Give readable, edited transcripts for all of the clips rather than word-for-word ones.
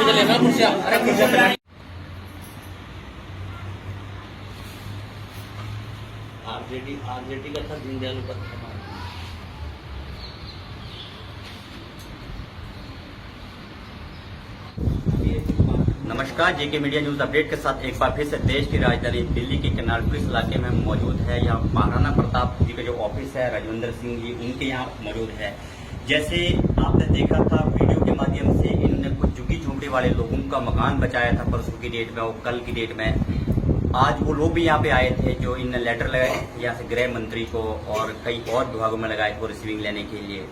RJD का था दीनदयाल उपाध्याय। नमस्कार, जेके मीडिया न्यूज अपडेट के साथ एक बार फिर से देश की राजधानी दिल्ली के कनाल पुलिस इलाके में मौजूद है। यहाँ महाराणा प्रताप जी का जो ऑफिस है, राजविंदर सिंह जी उनके यहाँ मौजूद है। जैसे आपने देखा था वीडियो के माध्यम से, इन्होंने कुछ झुग्गी झोंपड़ी वाले लोगों का मकान बचाया था परसों की डेट में और कल की डेट में। आज वो लोग भी यहाँ पे आए थे जो इनने लेटर लगाए यहाँ से गृह मंत्री को और कई और विभागों में लगाए थे रिसीविंग लेने के लिए।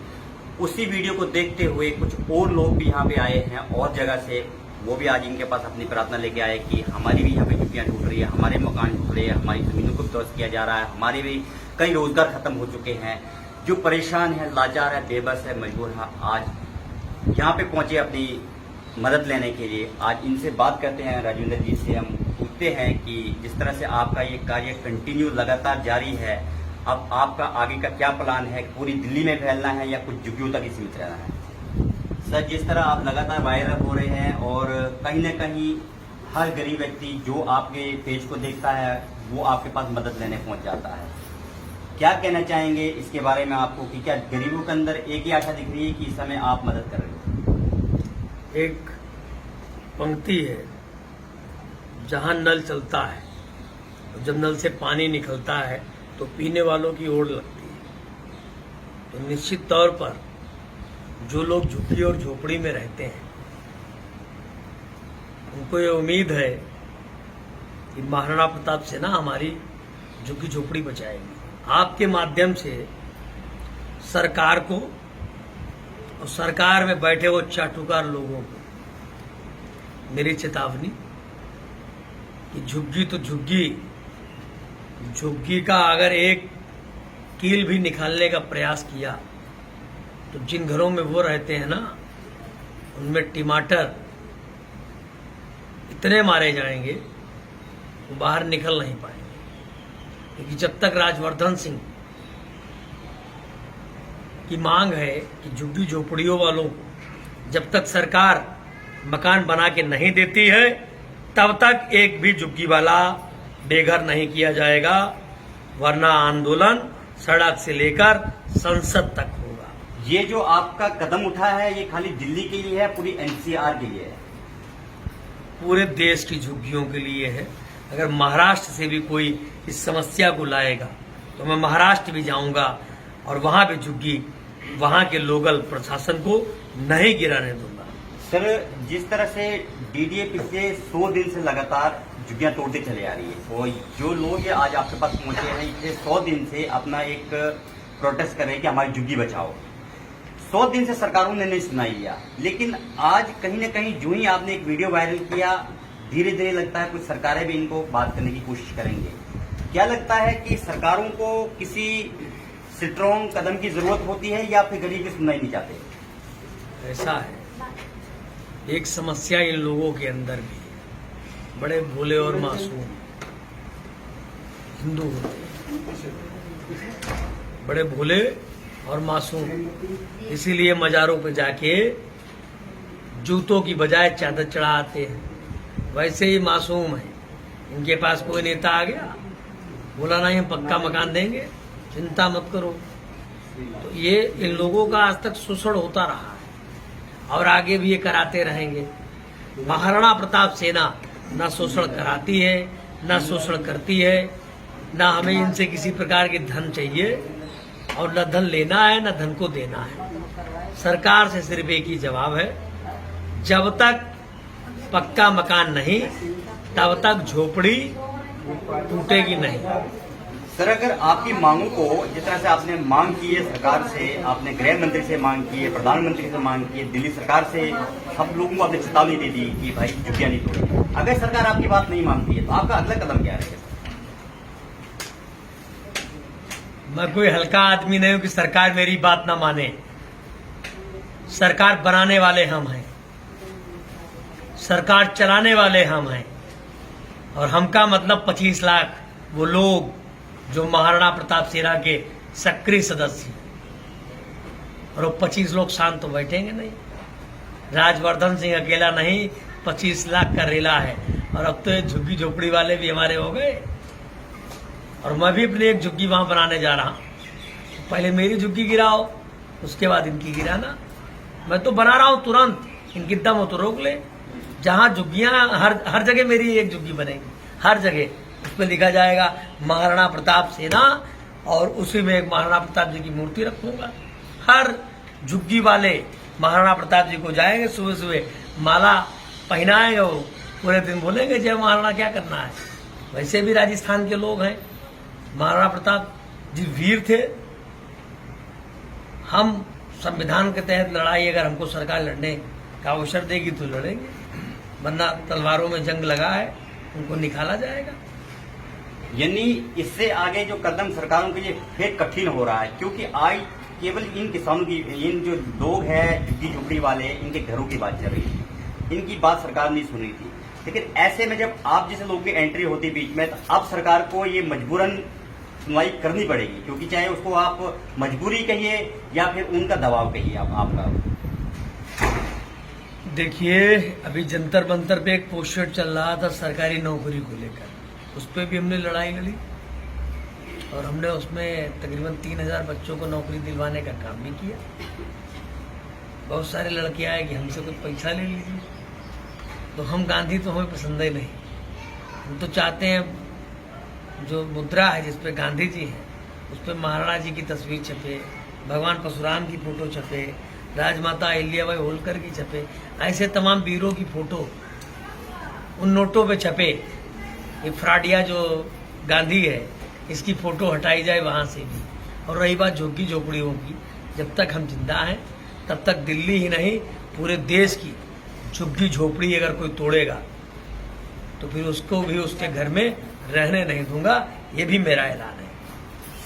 उसी वीडियो को देखते हुए कुछ और लोग भी यहाँ पे आए हैं और जगह से, वो भी आज इनके पास अपनी प्रार्थना लेके आए कि हमारी भी यहाँ पे झुग्गियाँ टूट रही है, हमारे मकान टूट रहे हैं, हमारी जमीनों को ध्वस्त किया जा रहा है, हमारे भी कई रोजगार खत्म हो चुके हैं। जो परेशान है, लाचार है, बेबस है, मजबूर है, आज यहाँ पे पहुंचे अपनी मदद लेने के लिए। आज इनसे बात करते हैं, राजविंदर जी से हम पूछते हैं कि जिस तरह से आपका ये कार्य कंटिन्यू लगातार जारी है, अब आपका आगे का क्या प्लान है? पूरी दिल्ली में फैलना है या कुछ झुग्गियों तक ही सीमित रहना है? सर, जिस तरह आप लगातार वायरल हो रहे हैं और कहीं न कहीं हर गरीब व्यक्ति जो आपके पेज को देखता है वो आपके पास मदद लेने पहुंच जाता है, क्या कहना चाहेंगे इसके बारे में आपको कि क्या गरीबों के अंदर एक ही आशा दिख रही है कि इस समय आप मदद कर रहे हो? एक पंक्ति है, जहां नल चलता है, जब नल से पानी निकलता है तो पीने वालों की ओर लगती है। तो निश्चित तौर पर जो लोग झुग्गी और झोपड़ी में रहते हैं उनको ये उम्मीद है कि महाराणा प्रताप सेना हमारी झुग्गी झोपड़ी बचाएगी। आपके माध्यम से सरकार को और सरकार में बैठे वो चाटुकार लोगों को मेरी चेतावनी कि झुग्गी तो झुग्गी, झुग्गी का अगर एक कील भी निकालने का प्रयास किया तो जिन घरों में वो रहते हैं ना, उनमें टमाटर इतने मारे जाएंगे वो बाहर निकल नहीं पाएंगे। क्योंकि जब तक राजवर्धन सिंह की मांग है कि झुग्गी झोपड़ियों वालों को जब तक सरकार मकान बना के नहीं देती है तब तक एक भी झुग्गी वाला बेघर नहीं किया जाएगा, वरना आंदोलन सड़क से लेकर संसद तक होगा। ये जो आपका कदम उठा है ये खाली दिल्ली के लिए है, पूरी एनसीआर के लिए है? पूरे देश की झुग्गियों के लिए है। अगर महाराष्ट्र से भी कोई इस समस्या को लाएगा तो मैं महाराष्ट्र भी जाऊंगा और वहां भी झुग्गी, वहां के लोकल प्रशासन को नहीं गिराने दूंगा। सर, जिस तरह से डीडीए पिछले 100 दिन से लगातार झुग्गियां तोड़ते चले आ रही है और जो लोग आज आपके पास पहुंचे हैं पिछले 100 दिन से अपना एक प्रोटेस्ट कर रहे हैं कि हमारी झुग्गी बचाओ। 100 दिन से सरकारों ने नहीं सुनाई लिया, लेकिन आज कहीं न कहीं जो ही आपने एक वीडियो वायरल किया, धीरे धीरे लगता है कुछ सरकारें भी इनको बात करने की कोशिश करेंगे। क्या लगता है कि सरकारों को किसी स्ट्रॉन्ग कदम की जरूरत होती है या फिर गरीब की सुनना ही नहीं चाहते? ऐसा है, एक समस्या इन लोगों के अंदर भी है। बड़े भोले और मासूम हिंदू होते हैं, बड़े भोले और मासूम, इसीलिए मजारों पे जाके जूतों की बजाय चादर चढ़ाते हैं। वैसे ही मासूम है, इनके पास कोई नेता आ गया, बोला नहीं हम पक्का मकान देंगे, चिंता मत करो। तो ये इन लोगों का आज तक शोषण होता रहा है और आगे भी ये कराते रहेंगे। महाराणा प्रताप सेना न शोषण कराती है, न शोषण करती है, न हमें इनसे किसी प्रकार के धन चाहिए और न धन लेना है न धन को देना है। सरकार से सिर्फ एक ही जवाब है, जब तक पक्का मकान नहीं तब तक झोपड़ी टूटेगी नहीं। सर, अगर आपकी मांगों को जिस तरह से आपने मांग की है सरकार से, आपने गृह मंत्री से मांग की है, प्रधानमंत्री से मांग की है, दिल्ली सरकार से, सब लोगों को आपने चेतावनी दे दी कि भाई झुग्गियां नहीं तोड़ेंगे, अगर सरकार आपकी बात नहीं मानती है तो आपका अगला कदम क्या रहेगा? मैं कोई हल्का आदमी नहीं हूं कि सरकार मेरी बात ना माने। सरकार बनाने वाले हम हैं, सरकार चलाने वाले हम हैं और हमका मतलब 25 लाख वो लोग जो महाराणा प्रताप सेना के सक्रिय सदस्य, और वो 25 लोग शांत तो बैठेंगे नहीं। राजवर्धन सिंह अकेला नहीं, 25 लाख का रेला है। और अब तो ये झुग्गी झोपड़ी वाले भी हमारे हो गए, और मैं भी अपनी एक झुग्गी वहां बनाने जा रहा हूं। पहले मेरी झुग्गी गिराओ, उसके बाद इनकी गिराना। मैं तो बना रहा हूं तुरंत, इनकी दम हो तो रोक ले। जहां झुग्गियां, हर जगह मेरी एक झुग्गी बनेगी, हर जगह। उस पर लिखा जाएगा महाराणा प्रताप सेना, और उसी में एक महाराणा प्रताप जी की मूर्ति रखूंगा। हर झुग्गी वाले महाराणा प्रताप जी को जाएंगे, सुबह सुबह माला पहनाएंगे, वो पूरे दिन बोलेंगे जय महाराणा, क्या करना है। वैसे भी राजस्थान के लोग हैं, महाराणा प्रताप जी वीर थे। हम संविधान के तहत लड़ाई, अगर हमको सरकार लड़ने का अवसर देगी तो लड़ेंगे, वरना तलवारों में जंग लगा है, उनको निकाला जाएगा। यानी इससे आगे जो कदम सरकारों के लिए फिर कठिन हो रहा है, क्योंकि आज केवल इन किसानों की, इन जो लोग हैं झुग्गी झोपड़ी वाले, इनके घरों की बात चल रही थी, इनकी बात सरकार नहीं सुन रही थी। लेकिन ऐसे में जब आप जैसे लोगों की एंट्री होती बीच में, तो अब सरकार को ये मजबूरन सुनवाई करनी पड़ेगी, क्योंकि चाहे उसको आप मजबूरी कहिए या फिर उनका दबाव कहिए आपका। देखिए, अभी जंतर मंतर पे एक पोस्टर चल रहा था सरकारी नौकरी को लेकर, उस पर भी हमने लड़ाई लड़ी, और हमने उसमें तकरीबन 3000 बच्चों को नौकरी दिलवाने का काम भी किया। बहुत सारे लड़के आए कि हमसे कुछ पैसा ले लीजिए, तो हम गांधी तो हमें पसंद ही नहीं। हम तो चाहते हैं जो मुद्रा है जिस पे गांधी जी हैं, उस पर महाराणा जी की तस्वीर छपे, भगवान परशुराम की फोटो छपे, राजमाता अहिल्याबाई होलकर की छपे, ऐसे तमाम वीरों की फोटो उन नोटों पे छपे। ये फ्राडिया जो गांधी है, इसकी फोटो हटाई जाए वहां से भी। और रही बात झुग्गी झोपड़ियों की, जब तक हम जिंदा हैं तब तक दिल्ली ही नहीं पूरे देश की झुग्गी झोपड़ी अगर कोई तोड़ेगा तो फिर उसको भी उसके घर में रहने नहीं दूंगा, ये भी मेरा ऐलान है।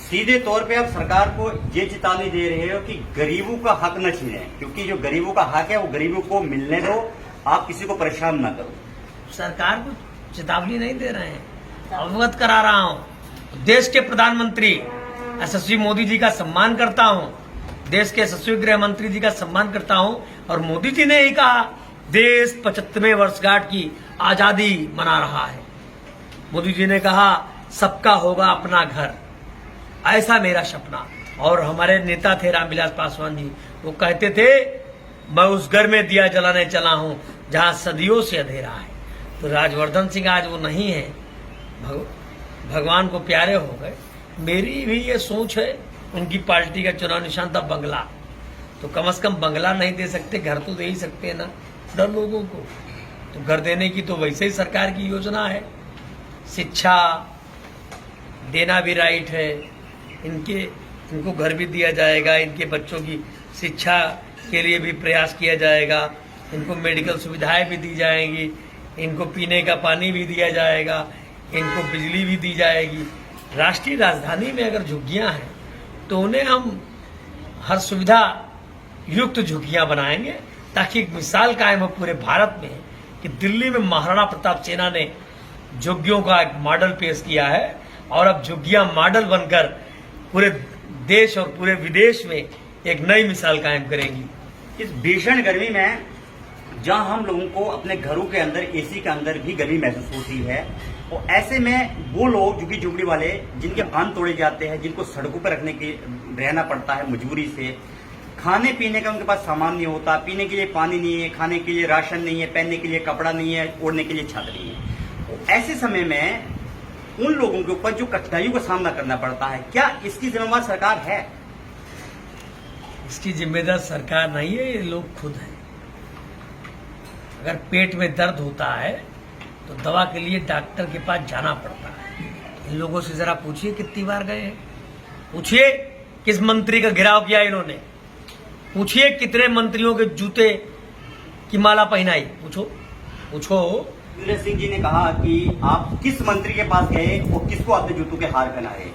सीधे तौर पे आप सरकार को ये चेतावनी दे रहे हो कि गरीबों का हक न छीने, क्योंकि जो गरीबों का हक है वो गरीबों को मिलने दो, आप किसी को परेशान न करो। सरकार को चेतावनी नहीं दे रहे हैं, अवगत करा रहा हूं। देश के प्रधानमंत्री यशस्वी मोदी जी का सम्मान करता हूं, देश के यशस्वी गृह मंत्री जी का सम्मान करता हूं, और मोदी जी ने ही कहा देश 75वें वर्षगांठ की आजादी मना रहा है। मोदी जी ने कहा सबका होगा अपना घर, ऐसा मेरा सपना। और हमारे नेता थे रामविलास पासवान जी, वो कहते थे मैं उस घर में दिया जलाने चला हूं जहां सदियों से अंधेरा है। तो राजवर्धन सिंह आज वो नहीं है, भगवान को प्यारे हो गए। मेरी भी ये सोच है, उनकी पार्टी का चुनाव निशान था बंगला, तो कम से कम बंगला नहीं दे सकते, घर तो दे ही सकते हैं ना डर लोगों को। तो घर देने की तो वैसे ही सरकार की योजना है। शिक्षा देना भी राइट है, इनको घर भी दिया जाएगा, इनके बच्चों की शिक्षा के लिए भी प्रयास किया जाएगा, इनको मेडिकल सुविधाएं भी दी जाएंगी, इनको पीने का पानी भी दिया जाएगा, इनको बिजली भी दी जाएगी। राष्ट्रीय राजधानी में अगर झुग्गियां हैं तो उन्हें हम हर सुविधा युक्त झुग्गियां बनाएंगे, ताकि एक मिसाल कायम हो पूरे भारत में कि दिल्ली में महाराणा प्रताप सेना ने झुग्गियों का एक मॉडल पेश किया है, और अब झुग्गियां मॉडल बनकर पूरे देश और पूरे विदेश में एक नई मिसाल कायम करेंगी। इस भीषण गर्मी में जहां हम लोगों को अपने घरों के अंदर एसी के अंदर भी गर्मी महसूस होती है, और ऐसे में वो लोग झुग्गी झोपड़ी वाले जिनके बांध तोड़े जाते हैं, जिनको सड़कों पर रहना पड़ता है मजबूरी से, खाने पीने का उनके पास सामान नहीं होता, पीने के लिए पानी नहीं है, खाने के लिए राशन नहीं है, पहनने के लिए कपड़ा नहीं है, ओढ़ने के लिए छत नहीं है। तो ऐसे समय में उन लोगों के ऊपर जो कठिनाइयों का सामना करना पड़ता है, क्या इसकी जिम्मेवार सरकार है? इसकी जिम्मेदार सरकार नहीं है, ये लोग खुद हैं। अगर पेट में दर्द होता है तो दवा के लिए डॉक्टर के पास जाना पड़ता है। इन लोगों से जरा पूछिए कितनी बार गए हैं, पूछिए किस मंत्री का घेराव किया इन्होंने, पूछिए कितने मंत्रियों के जूते की माला पहनाई, पूछो। वीरेंद्र सिंह जी ने कहा कि आप किस मंत्री के पास गए और किसको आपने जूतों के हार पहनाए,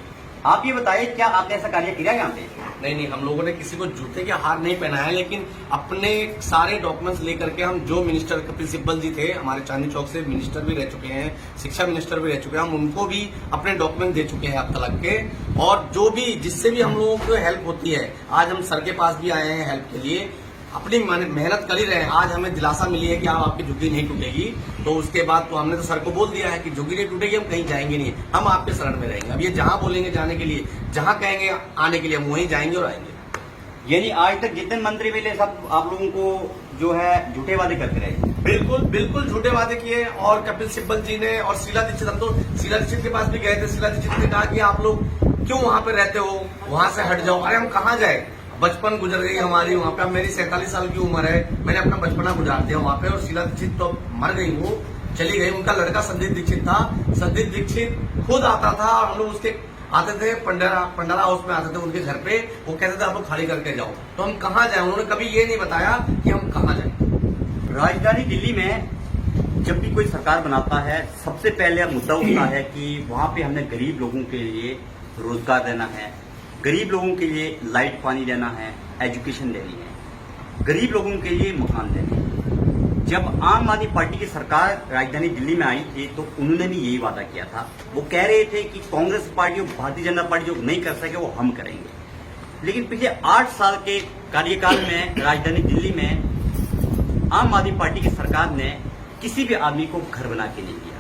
आप ये बताइए क्या आपने ऐसा कार्य किया यहाँ पे? नहीं, हम लोगों ने किसी को जूते के हार नहीं पहनाया, लेकिन अपने सारे डॉक्यूमेंट्स लेकर के हम जो मिनिस्टर के प्रिंसिपल जी थे, हमारे चांदनी चौक से मिनिस्टर भी रह चुके हैं, शिक्षा मिनिस्टर भी रह चुके हैं, हम उनको भी अपने डॉक्यूमेंट दे चुके हैं अब तक के। और जो भी जिससे भी हम लोगों को हेल्प होती है, आज हम सर के पास भी आए हैं हेल्प के लिए, अपनी मेहनत कर ही रहे हैं। आज हमें दिलासा मिली है कि अब आपकी झुग्गी नहीं टूटेगी, तो उसके बाद तो हमने तो सर को बोल दिया है कि झुग्गी नहीं टूटेगी, हम कहीं जाएंगे नहीं, हम आपके शरण में रहेंगे। अब ये जहां बोलेंगे जाने के लिए, जहां कहेंगे आने के लिए, हम वहीं जाएंगे और आएंगे। यानी आज तक जितने मंत्री मिले सब आप लोगों को जो है झूठे वादे करते रहे। बिल्कुल बिल्कुल झूठे वादे किए। और कपिल सिब्बल जी ने और शीला दीक्षित, हम तो शीला दीक्षित के पास भी गए थे। शीला दीक्षित ने कहा कि आप लोग क्यों वहां पे रहते हो, वहां से हट जाओ। अरे हम कहाँ जाए, बचपन गुजर गई हमारी वहां पे। अब मेरी 47 साल की उम्र है, मैंने अपना बचपना गुजार दिया वहां पे। और शीला दीक्षित तो मर गई, वो चली गई। उनका लड़का संदीप दीक्षित था। संदीप दीक्षित खुद आता था और हम लोग उसके आते थे पंडारा हाउस में आते थे उनके घर पे। वो कहते थे आप लोग खाली करके जाओ। तो हम कहाँ जाए, उन्होंने कभी ये नहीं बताया कि हम कहाँ जाए। राजधानी दिल्ली में जब भी कोई सरकार बनाता है सबसे पहले मुद्दा उठता है कि वहां पे हमने गरीब लोगों के लिए रोजगार देना है, गरीब लोगों के लिए लाइट पानी देना है, एजुकेशन देनी है, गरीब लोगों के लिए मकान देने हैं। जब आम आदमी पार्टी की सरकार राजधानी दिल्ली में आई थी तो उन्होंने भी यही वादा किया था। वो कह रहे थे कि कांग्रेस पार्टी और भारतीय जनता पार्टी जो नहीं कर सके वो हम करेंगे। लेकिन पिछले 8 साल के कार्यकाल में राजधानी दिल्ली में आम आदमी पार्टी की सरकार ने किसी भी आदमी को घर बना के नहीं दिया,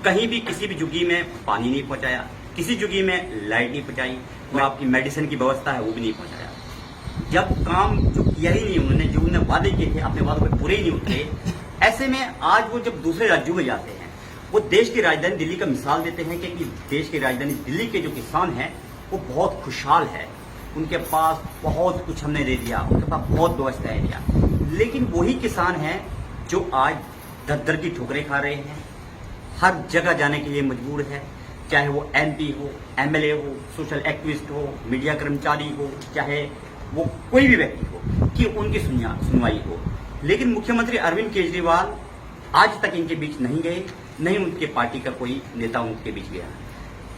कहीं भी किसी भी झुग्गी में पानी नहीं पहुंचाया, किसी झुग्गी में लाइट नहीं पहुंचाई, और आपकी मेडिसिन की व्यवस्था है वो भी नहीं पहुंचाया। जब काम जो किया ही नहीं उन्होंने, जो उन्होंने वादे किए थे अपने वादों पे पूरे ही नहीं उतरे। ऐसे में आज वो जब दूसरे राज्यों में जाते हैं वो देश की राजधानी दिल्ली का मिसाल देते हैं कि देश की राजधानी दिल्ली के जो किसान हैं वो बहुत खुशहाल है, उनके पास बहुत कुछ हमने दे दिया, उनके पास बहुत व्यवस्था है दिया। लेकिन वही किसान हैं जो आज दर की ठोकरें खा रहे हैं, हर जगह जाने के लिए मजबूर है, चाहे वो MP हो, MLA हो, सोशल एक्टिविस्ट हो, मीडिया कर्मचारी हो, चाहे वो कोई भी व्यक्ति हो, कि उनकी सुनवाई हो। लेकिन मुख्यमंत्री अरविंद केजरीवाल आज तक इनके बीच नहीं गए, नहीं उनके पार्टी का कोई नेता उनके बीच गया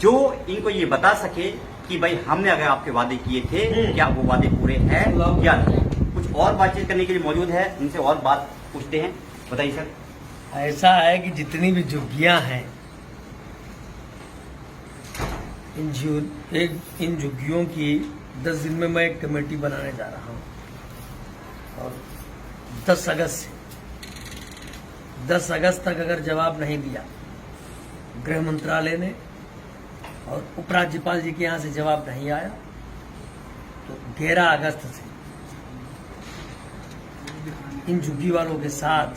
जो इनको ये बता सके कि भाई हमने अगर आपके वादे किए थे क्या वो वादे पूरे हैं या नहीं। कुछ और बातचीत करने के लिए मौजूद है, उनसे और बात पूछते हैं। बताइए सर। ऐसा है कि जितनी भी झुग्गियां हैं, इन झुग्गियों की 10 दिन में मैं एक कमेटी बनाने जा रहा हूं और 10 अगस्त तक अगर जवाब नहीं दिया गृह मंत्रालय ने और उपराज्यपाल जी के यहां से जवाब नहीं आया तो 11 अगस्त से इन झुग्गी वालों के साथ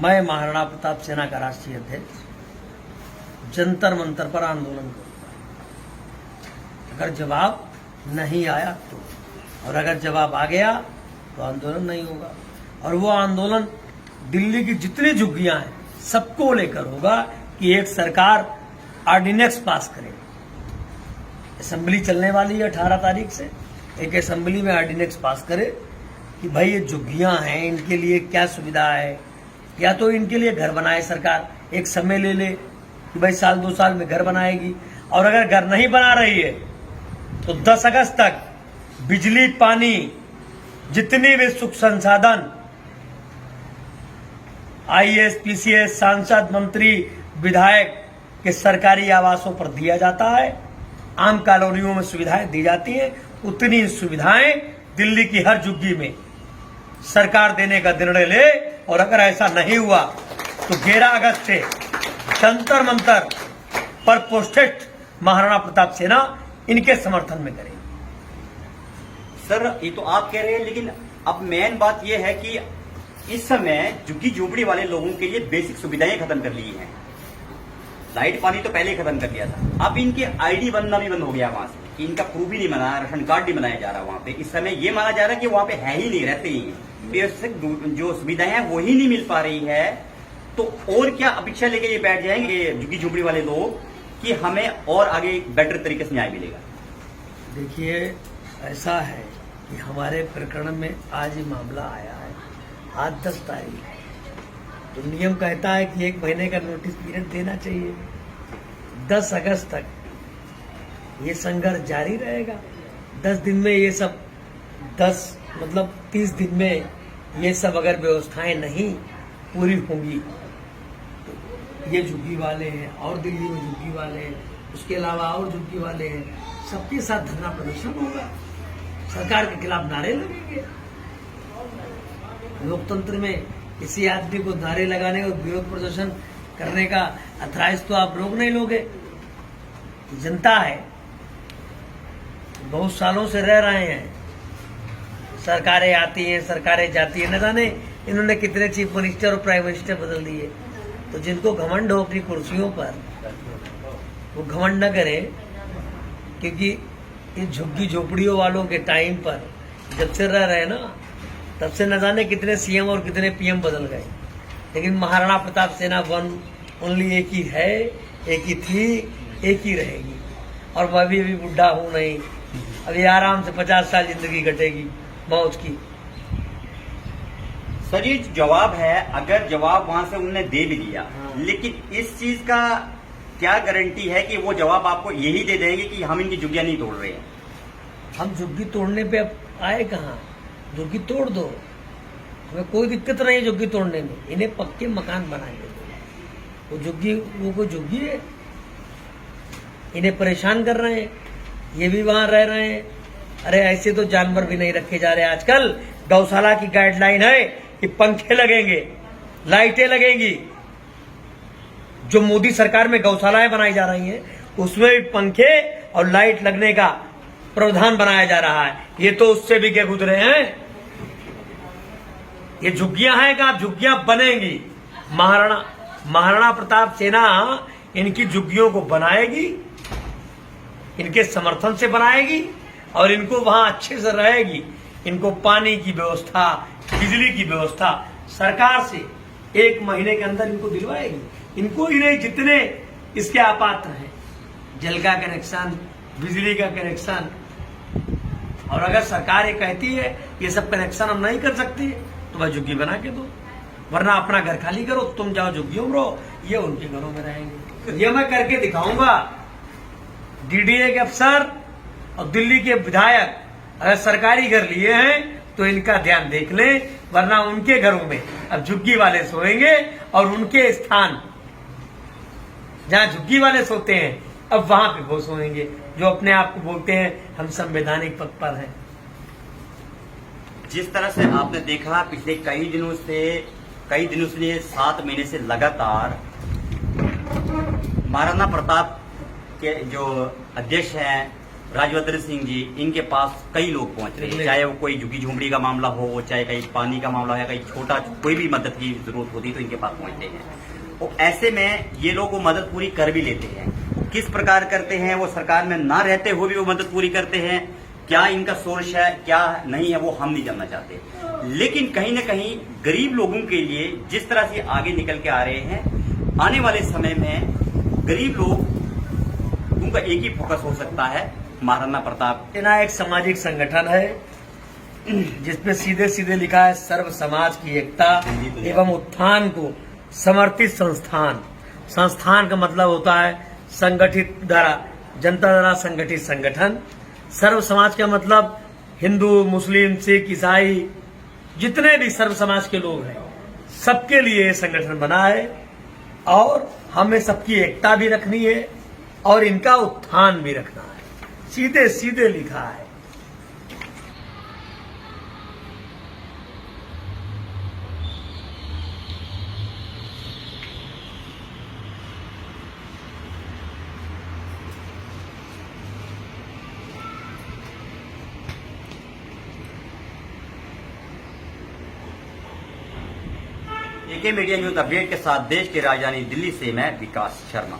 मैं महाराणा प्रताप सेना का राष्ट्रीय अध्यक्ष जंतर मंतर पर आंदोलन करूंगा। अगर जवाब नहीं आया तो, और अगर जवाब आ गया तो आंदोलन नहीं होगा। और वो आंदोलन दिल्ली की जितनी झुग्गियां हैं सबको लेकर होगा कि एक सरकार ऑर्डिनेंस पास करे। असेंबली चलने वाली है 18 तारीख से, एक असेंबली में ऑर्डिनेंस पास करे कि भाई ये झुग्गियां हैं इनके लिए क्या सुविधा है, या तो इनके लिए घर बनाए सरकार, एक समय ले ले कि भाई साल 2 साल में घर बनाएगी। और अगर घर नहीं बना रही है तो 10 अगस्त तक बिजली, पानी, जितनी भी सुख संसाधन IAS, PCS, सांसद, मंत्री, विधायक के सरकारी आवासों पर दिया जाता है, आम कॉलोनियों में सुविधाएं दी जाती हैं, उतनी सुविधाएं दिल्ली की हर झुग्गी में सरकार देने का निर्णय ले। और अगर ऐसा नहीं हुआ तो 11 अगस्त से जंतर मंतर पर पोस्टेड महाराणा प्रताप सेना इनके समर्थन में करेगी। सर ये तो आप कह रहे हैं, लेकिन अब मेन बात यह है कि इस समय झुग्गी झोपड़ी वाले लोगों के लिए बेसिक सुविधाएं खत्म कर ली हैं। लाइट पानी तो पहले ही खत्म कर दिया था, अब इनके ID बनना भी बंद हो गया वहां से, कि इनका प्रूफ ही नहीं बना, राशन कार्ड नहीं बनाया जा रहा वहां पे। इस समय ये माना जा रहा है कि वहां पे है ही नहीं, रहते ही बेसिक जो सुविधाएं हैं वो ही नहीं मिल पा रही है। तो और क्या अपेक्षा लेके ये बैठ जाएंगे झुग्गी झोपड़ी वाले लोग कि हमें और आगे बेटर तरीके से न्याय मिलेगा। देखिए ऐसा है कि हमारे प्रकरण में आज ये मामला आया है, आज 10 तारीख है, तो नियम कहता है कि 1 महीने का नोटिस पीरियड देना चाहिए। 10 अगस्त तक ये संघर्ष जारी रहेगा। 10 दिन में ये सब 30 दिन में ये सब अगर व्यवस्थाएं नहीं पूरी होंगी तो ये झुग्गी वाले हैं और दिल्ली में झुग्गी वाले हैं, उसके अलावा और झुग्गी वाले हैं, सबके साथ धरना प्रदर्शन होगा, सरकार के खिलाफ नारे लगेंगे। लोकतंत्र में किसी आदमी को नारे लगाने और विरोध प्रदर्शन करने का अथराइज तो आप रोक नहीं लोगे। जनता है, बहुत सालों से रह रहे हैं, सरकारें आती हैं, सरकारें जाती हैं, न जाने इन्होंने कितने चीफ मिनिस्टर और प्राइम मिनिस्टर बदल दिए। तो जिनको घमंड हो अपनी कुर्सियों पर, वो घमंड न करें, क्योंकि इन झुग्गी झोपड़ियों वालों के टाइम पर जब से रह रहे ना, तब से न जाने कितने सीएम और कितने पीएम बदल गए, लेकिन महाराणा प्रताप सेना वन ओनली एक ही है, एक ही थी, एक ही रहेगी। और मैं भी अभी बुढ़ा हूं नहीं, अभी आराम से 50 साल जिंदगी कटेगी मौज की। सर ये जवाब है, अगर जवाब वहां से उन्होंने दे भी दिया, लेकिन इस चीज का क्या गारंटी है कि वो जवाब आपको यही दे देंगे कि हम इनकी झुग्गियां नहीं तोड़ रहे हैं? हम झुग्गी तोड़ने पे अब आए कहाँ? झुग्गी तोड़ दो, हमें कोई दिक्कत नहीं है झुग्गी तोड़ने में। इन्हें पक्के मकान बनाएंगे। वो झुग्गी, वो कोई झुग्गी है? इन्हें परेशान कर रहे हैं, ये भी वहां रह रहे हैं। अरे ऐसे तो जानवर भी नहीं रखे जा रहे आजकल। गौशाला की गाइडलाइन है कि पंखे लगेंगे, लाइटें लगेंगी। जो मोदी सरकार में गौशालाएं बनाई जा रही हैं, उसमें भी पंखे और लाइट लगने का प्रावधान बनाया जा रहा है। ये तो उससे भी क्या गुजरे हैं। ये झुग्गियां हैं कि आप झुग्गियां बनेंगी। महाराणा प्रताप सेना इनकी झुग्गियों को बनाएगी, इनके समर्थन से बनाएगी और इनको वहां अच्छे से रहेगी। इनको पानी की व्यवस्था, बिजली की व्यवस्था सरकार से 1 महीने के अंदर इनको दिलवाएगी। इनको ही नहीं, जितने इसके अपात्र हैं, जल का कनेक्शन, बिजली का कनेक्शन। और अगर सरकार ये कहती है ये सब कनेक्शन हम नहीं कर सकती, तो वह झुग्गी बना के दो, वरना अपना घर खाली करो, तुम जाओ झुग्गियों में रहो, ये उनके घरों में रहेंगे। ये मैं करके दिखाऊंगा। डीडीए के अफसर और दिल्ली के विधायक अगर सरकारी घर लिए हैं तो इनका ध्यान देख लें, वरना उनके घरों में अब झुग्गी वाले सोएंगे और उनके स्थान जहां झुग्गी वाले सोते हैं अब वहां पे वो सोएंगे, जो अपने आप को बोलते हैं हम संवैधानिक पद पर हैं। जिस तरह से आपने देखा पिछले कई दिनों से 7 महीने से लगातार महाराणा प्रताप के जो अध्यक्ष हैं राजवंद्र सिंह जी, इनके पास कई लोग पहुंच रहे हैं, चाहे वो कोई झुग्गी झुमड़ी का मामला हो, चाहे कहीं पानी का मामला है, कहीं छोटा कोई भी मदद की जरूरत होती तो इनके पास पहुंचते हैं। और ऐसे में ये लोग वो मदद पूरी कर भी लेते हैं। किस प्रकार करते हैं, वो सरकार में ना रहते हुए भी वो मदद पूरी करते हैं। क्या इनका सोर्स है, क्या नहीं है, वो हम नहीं जानना चाहते। लेकिन कहीं ना कहीं गरीब लोगों के लिए जिस तरह से आगे निकल के आ रहे हैं, आने वाले समय में गरीब लोग उनका एक ही फोकस हो सकता है, महाराणा प्रताप। सेना एक सामाजिक संगठन है जिसपे सीधे सीधे लिखा है सर्व समाज की एकता एवं उत्थान को समर्थित संस्थान। संस्थान का मतलब होता है संगठित द्वारा, जनता द्वारा संगठित संगठन। सर्व समाज का मतलब हिंदू, मुस्लिम, सिख, ईसाई, जितने भी सर्व समाज के लोग हैं, सबके लिए ये संगठन बना है। और हमें सबकी एकता भी रखनी है और इनका उत्थान भी रखना है। सीधे सीधे लिखा है। एके मीडिया न्यूज अपडेट के साथ देश की राजधानी दिल्ली से मैं विकास शर्मा।